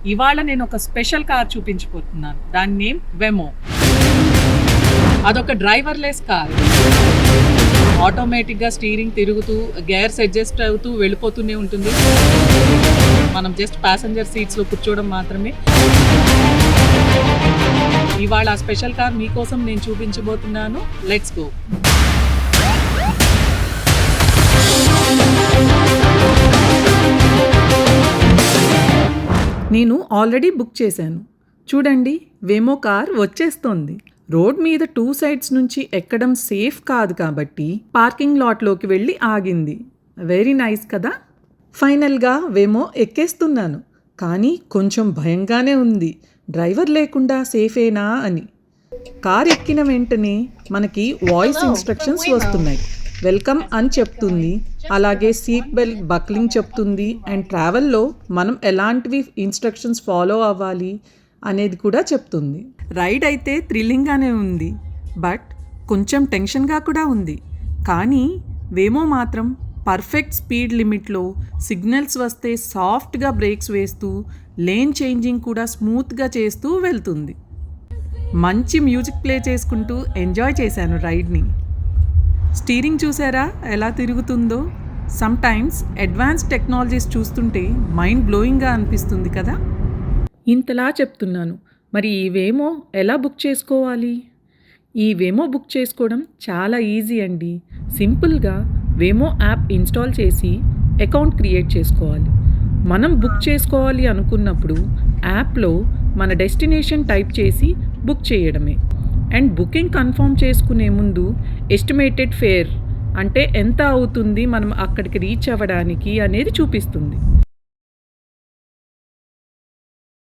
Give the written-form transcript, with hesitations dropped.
ఇవాళ నేను ఒక స్పెషల్ కార్ చూపించబోతున్నాను. దాని నేమ్ వెమో. అదొక డ్రైవర్లెస్ కార్. ఆటోమేటిక్గా స్టీరింగ్ తిరుగుతూ గేర్స్ అడ్జస్ట్ అవుతూ వెళ్ళిపోతూనే ఉంటుంది. మనం జస్ట్ ప్యాసింజర్ సీట్స్లో కూర్చోవడం మాత్రమే. ఇవాళ ఆ స్పెషల్ కార్ మీకోసం నేను చూపించబోతున్నాను. Let's go. నేను ఆల్రెడీ బుక్ చేశాను. చూడండి, వేమో కార్ వచ్చేస్తోంది. రోడ్ మీద 2 సైడ్స్ నుంచి ఎక్కడం సేఫ్ కాదు కాబట్టి పార్కింగ్ లాట్లోకి వెళ్ళి ఆగింది. వెరీ నైస్ కదా. ఫైనల్గా వేమో ఎక్కేస్తున్నాను. కానీ కొంచెం భయంగానే ఉంది. డ్రైవర్ లేకుండా సేఫేనా అని. కార్ ఎక్కిన వెంటనే మనకి వాయిస్ ఇన్స్ట్రక్షన్స్ వస్తున్నాయి. వెల్కమ్ అని చెప్తుంది. అలాగే సీట్ బెల్ట్ బక్లింగ్ చెప్తుంది. అండ్ ట్రావెల్లో మనం ఎలాంటివి ఇన్స్ట్రక్షన్స్ ఫాలో అవ్వాలి అనేది కూడా చెప్తుంది. రైడ్ అయితే థ్రిల్లింగ్గానే ఉంది, బట్ కొంచెం టెన్షన్గా కూడా ఉంది. కానీ వేమో మాత్రం పర్ఫెక్ట్ స్పీడ్ లిమిట్లో సిగ్నల్స్ వస్తే సాఫ్ట్గా బ్రేక్స్ వేస్తూ లేన్ చేంజింగ్ కూడా స్మూత్గా చేస్తూ వెళ్తుంది. మంచి మ్యూజిక్ ప్లే చేసుకుంటూ ఎంజాయ్ చేశాను రైడ్ని. స్టీరింగ్ చూసారా ఎలా తిరుగుతుందో. సమ్ టైమ్స్ అడ్వాన్స్ టెక్నాలజీస్ చూస్తుంటే మైండ్ బ్లోయింగ్గా అనిపిస్తుంది కదా. ఇంతలా చెప్తున్నాను, మరి ఈ వేమో ఎలా బుక్ చేసుకోవాలి? ఈ వేమో బుక్ చేసుకోవడం చాలా ఈజీ అండి. సింపుల్గా వేమో యాప్ ఇన్స్టాల్ చేసి అకౌంట్ క్రియేట్ చేసుకోవాలి. మనం బుక్ చేసుకోవాలి అనుకున్నప్పుడు యాప్లో మన డెస్టినేషన్ టైప్ చేసి బుక్ చేయడమే. అండ్ బుకింగ్ కన్ఫర్మ్ చేసుకునే ముందు ఎస్టిమేటెడ్ ఫేర్ అంటే ఎంత అవుతుంది మనం అక్కడికి రీచ్ అవ్వడానికి అనేది చూపిస్తుంది.